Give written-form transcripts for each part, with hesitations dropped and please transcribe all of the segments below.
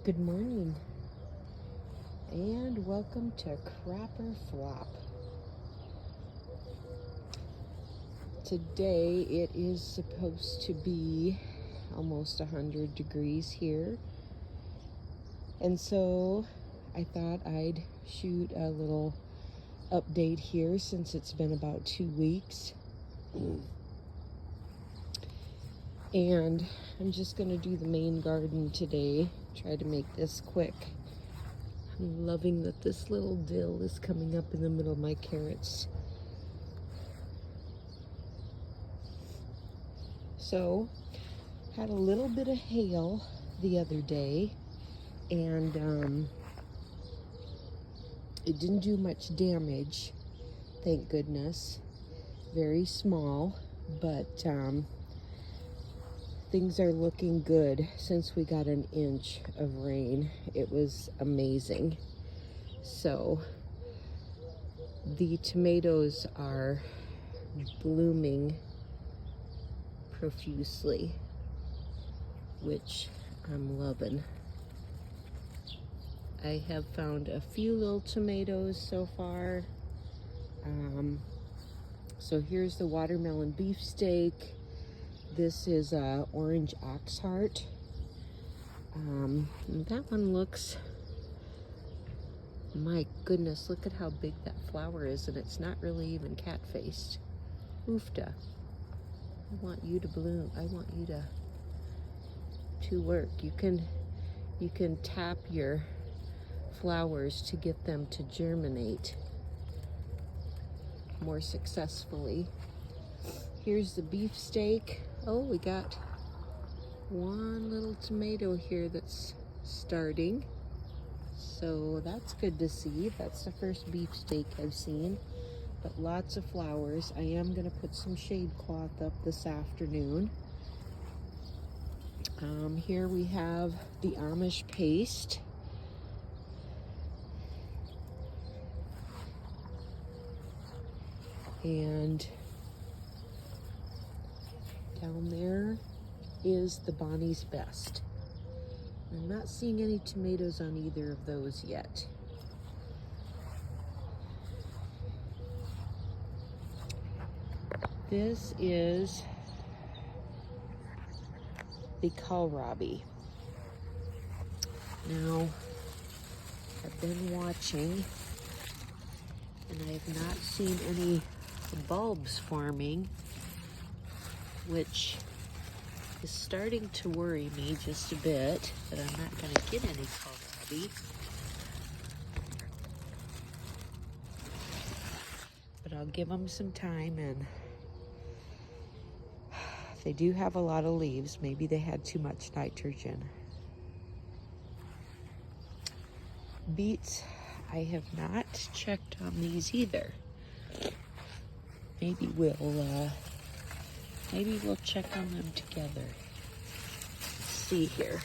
Good morning and welcome to Crop or Flop. Today it is supposed to be almost 100 degrees here, and so I thought I'd shoot a little update here since it's been about 2 weeks. And I'm just going to do the main garden today. Try to make this quick. I'm loving that this little dill is coming up in the middle of my carrots. So, had a little bit of hail the other day, and it didn't do much damage, thank goodness. Very small, but things are looking good since we got an inch of rain. It was amazing. So the tomatoes are blooming profusely, which I'm loving. I have found a few little tomatoes so far. So here's the watermelon beefsteak. This is orange ox heart. That one looks, my goodness, look at how big that flower is, and it's not really even cat-faced. Oofta. I want you to bloom. I want you to work. You can tap your flowers to get them to germinate more successfully. Here's the beefsteak. Oh, we got one little tomato here that's starting. So that's good to see. That's the first beefsteak I've seen. But lots of flowers. I am going to put some shade cloth up this afternoon. Here we have the Amish paste. And down there is the Bonnie's Best. I'm not seeing any tomatoes on either of those yet. This is the kohlrabi. Now, I've been watching, and I have not seen any bulbs forming, which is starting to worry me just a bit, but I'm not going to get any kohlrabi. But I'll give them some time, and they do have a lot of leaves. Maybe they had too much nitrogen. Beets, I have not checked on these either. Maybe we'll check on them together. Let's see here.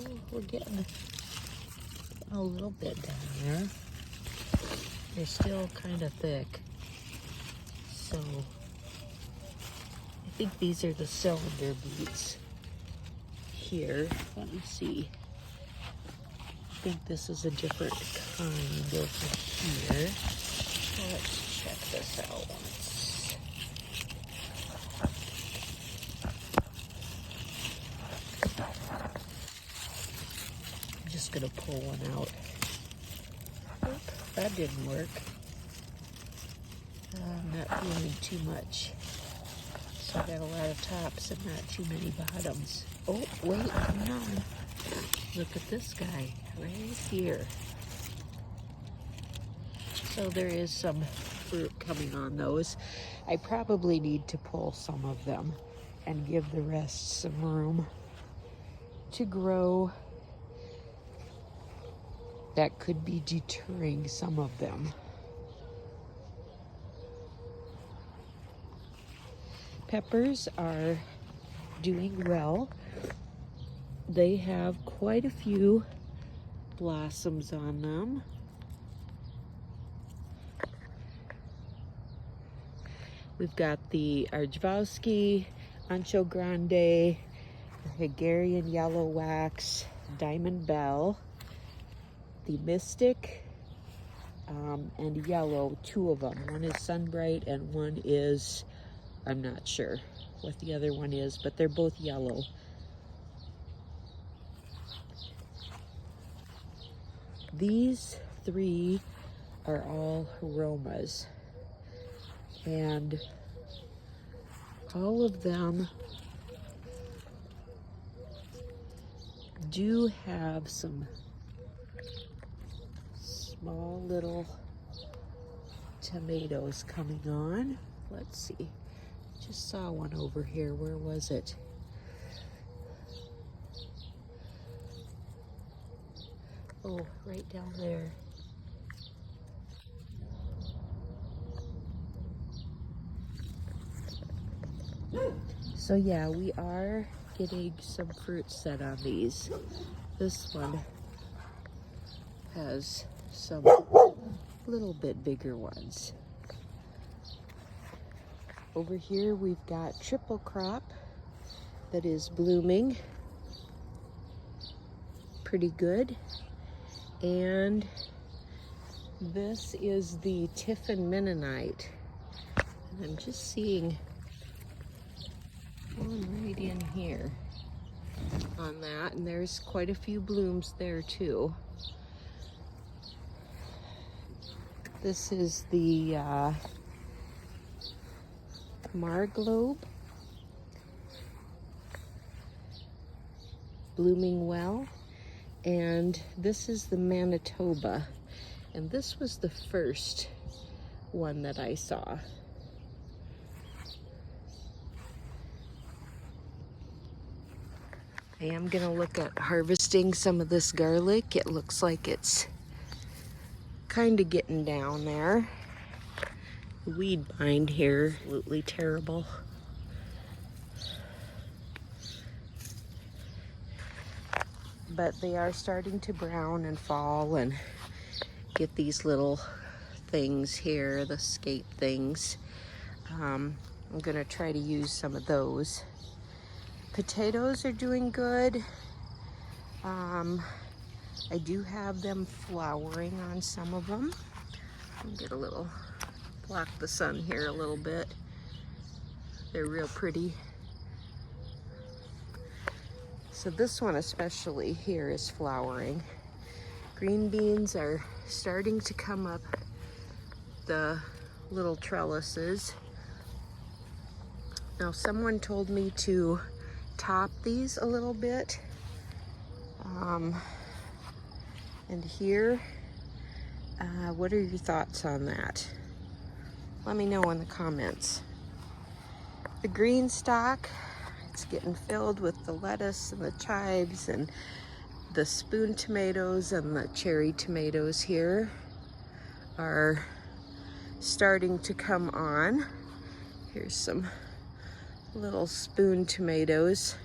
Oh, we're getting a little bit down there. They're still kind of thick. So I think these are the cylinder beets here. Let me see. I think this is a different kind over here. Let's check this out once. I'm just gonna pull one out. Oop, that didn't work. I'm not feeling too much. So I got a lot of tops and not too many bottoms. Oh, wait, hang on. Look at this guy right here. So there is some fruit coming on those. I probably need to pull some of them and give the rest some room to grow. That could be deterring some of them. Peppers are doing well. They have quite a few blossoms on them. We've got the Arjvowski, Ancho Grande, Hungarian Yellow Wax, Diamond Bell, the Mystic, and yellow, two of them. One is Sunbright and one is, I'm not sure what the other one is, but they're both yellow. These three are all aromas, and all of them do have some small little tomatoes coming on. Let's see, just saw one over here. Where was it? Oh, right down there. So yeah, we are getting some fruit set on these. This one has some little bit bigger ones. Over here we've got triple crop that is blooming pretty good. And this is the Tiffin Mennonite. And I'm just seeing one right in here on that, and there's quite a few blooms there too. This is the Marglobe, blooming well. And this is the Manitoba, and this was the first one that I saw. I am gonna look at harvesting some of this garlic. It looks like it's kind of getting down there. The weed bind here, absolutely terrible. But they are starting to brown and fall and get these little things here, the scape things. I'm gonna try to use some of those. Potatoes are doing good. I do have them flowering on some of them. I'll get a little, block the sun here a little bit. They're real pretty. So this one especially here is flowering. Green beans are starting to come up the little trellises. Now someone told me to top these a little bit. And here, what are your thoughts on that? Let me know in the comments. The green stalk, it's getting filled with the lettuce and the chives and the spoon tomatoes, and the cherry tomatoes here are starting to come on. Here's some little spoon tomatoes.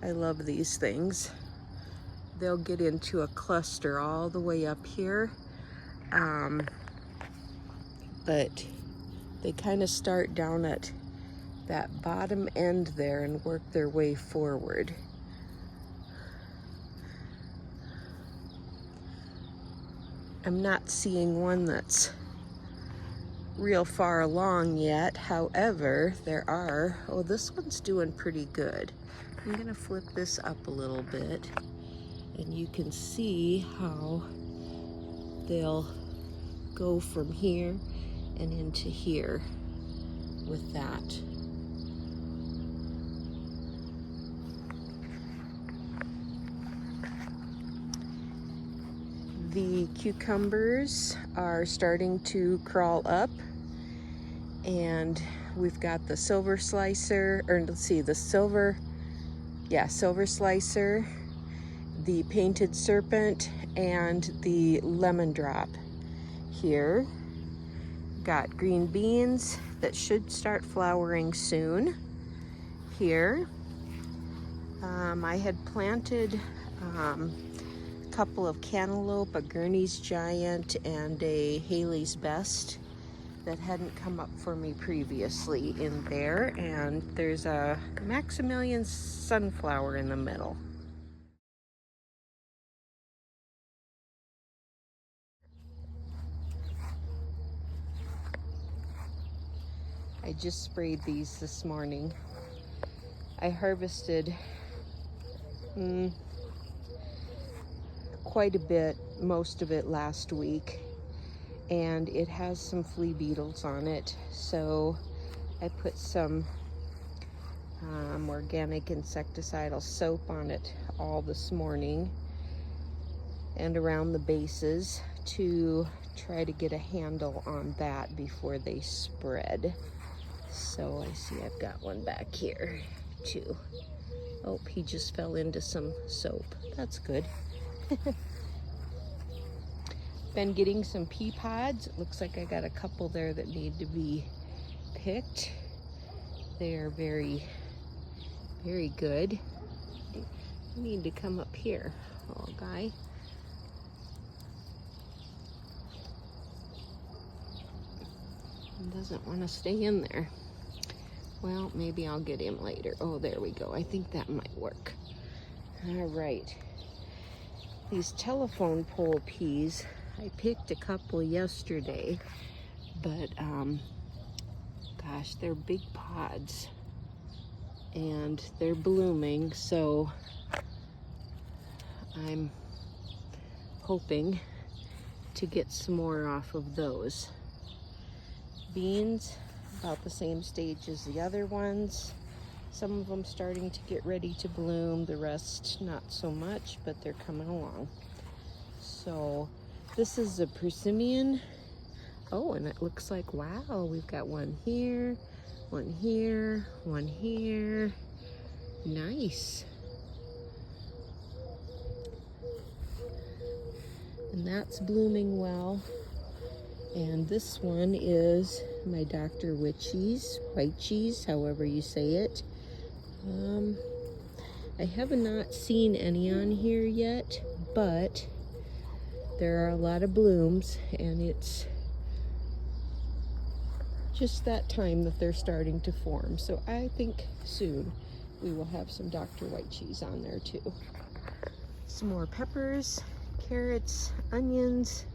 I love these things. They'll get into a cluster all the way up here. But they kind of start down at that bottom end there and work their way forward. I'm not seeing one that's real far along yet. However, there are, oh, this one's doing pretty good. I'm gonna flip this up a little bit and you can see how they'll go from here and into here with that. The cucumbers are starting to crawl up, and we've got the silver slicer, or let's see, the silver slicer, the painted serpent, and the lemon drop here. Got green beans that should start flowering soon here. I had planted a couple of cantaloupe, a Gurney's Giant and a Haley's Best that hadn't come up for me previously in there, and there's a Maximilian sunflower in the middle. I just sprayed these this morning. I harvested quite a bit, most of it last week, and it has some flea beetles on it, so I put some organic insecticidal soap on it all this morning and around the bases to try to get a handle on that before they spread. So I see I've got one back here too. Oh, he just fell into some soap. That's good. Been getting some pea pods. It looks like I got a couple there that need to be picked. They are very, very good. You need to come up here, little guy. He doesn't want to stay in there. Well, maybe I'll get him later. Oh, there we go. I think that might work. All right. These telephone pole peas, I picked a couple yesterday, but gosh, they're big pods and they're blooming, so I'm hoping to get some more off of those. Beans, about the same stage as the other ones. Some of them starting to get ready to bloom, the rest not so much, but they're coming along. So this is a persimmon. Oh, and it looks like, wow, we've got one here, one here, one here. Nice. And that's blooming well. And this one is my Dr. Witchy's, white cheese, however you say it. I have not seen any on here yet, but there are a lot of blooms, and it's just that time that they're starting to form. So I think soon we will have some Dr. White cheese on there too. Some more peppers, carrots, onions.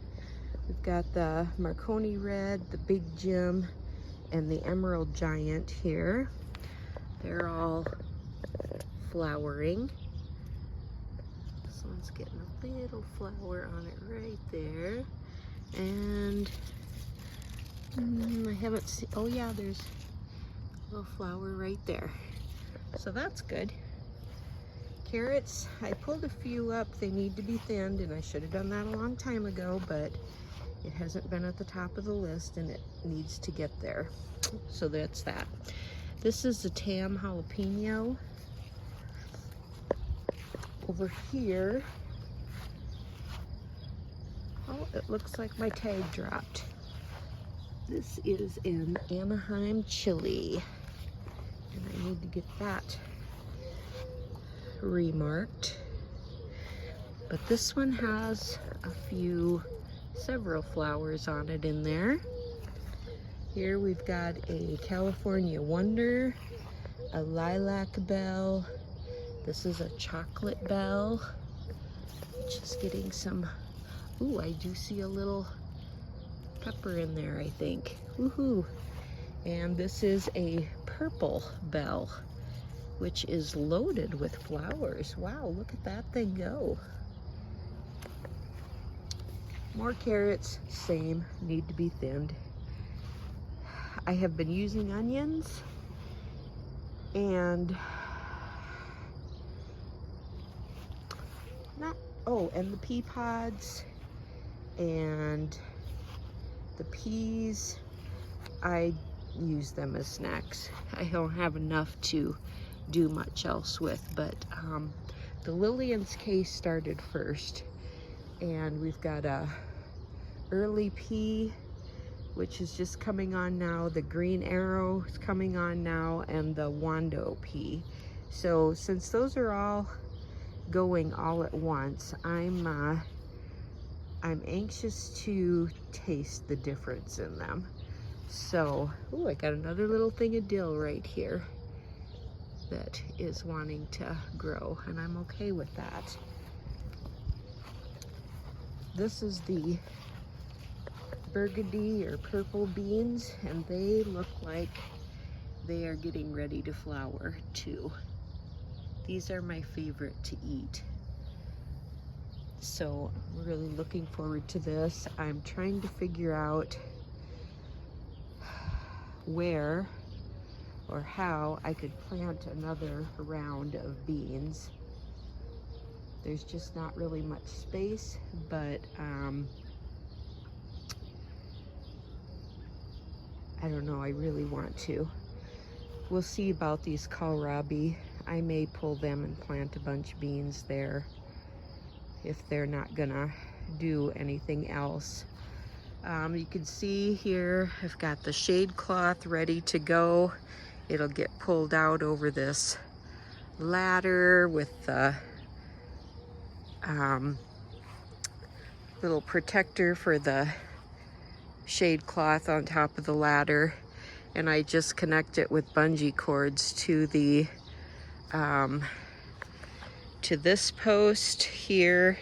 We've got the Marconi Red, the Big Jim, and the Emerald Giant here. They're all flowering. This one's getting a little flower on it right there. And I haven't seen, oh yeah, there's a little flower right there. So that's good. Carrots, I pulled a few up. They need to be thinned, and I should have done that a long time ago, but it hasn't been at the top of the list, and it needs to get there. So that's that. This is the Tam jalapeno. Over here, oh, it looks like my tag dropped. This is an Anaheim chili, and I need to get that remarked. But this one has several flowers on it in there. Here we've got a California Wonder, a lilac bell. This is a chocolate bell, which is getting some, ooh, I do see a little pepper in there, I think. Woohoo! And this is a purple bell, which is loaded with flowers. Wow, look at that thing go. More carrots, same, need to be thinned. I have been using onions, and and the pea pods and the peas. I use them as snacks. I don't have enough to do much else with, but the Lillian's case started first, and we've got a early pea, which is just coming on now. The green arrow is coming on now, and the Wando pea. So since those are all going all at once, I'm anxious to taste the difference in them. So, ooh, I got another little thing of dill right here that is wanting to grow, and I'm okay with that. This is the burgundy or purple beans, and they look like they are getting ready to flower too. These are my favorite to eat. So I'm really looking forward to this. I'm trying to figure out where or how I could plant another round of beans. There's just not really much space, but I don't know, I really want to. We'll see about these kohlrabi. I may pull them and plant a bunch of beans there if they're not gonna do anything else. You can see here, I've got the shade cloth ready to go. It'll get pulled out over this ladder with the little protector for the shade cloth on top of the ladder, and I just connect it with bungee cords to the to this post here,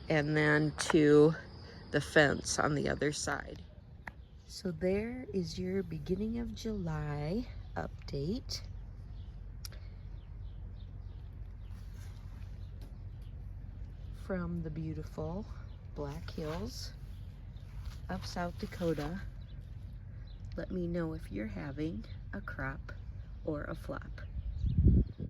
and then to the fence on the other side. So there is your beginning of July update. From the beautiful Black Hills of South Dakota. Let me know if you're having a crop or a flop.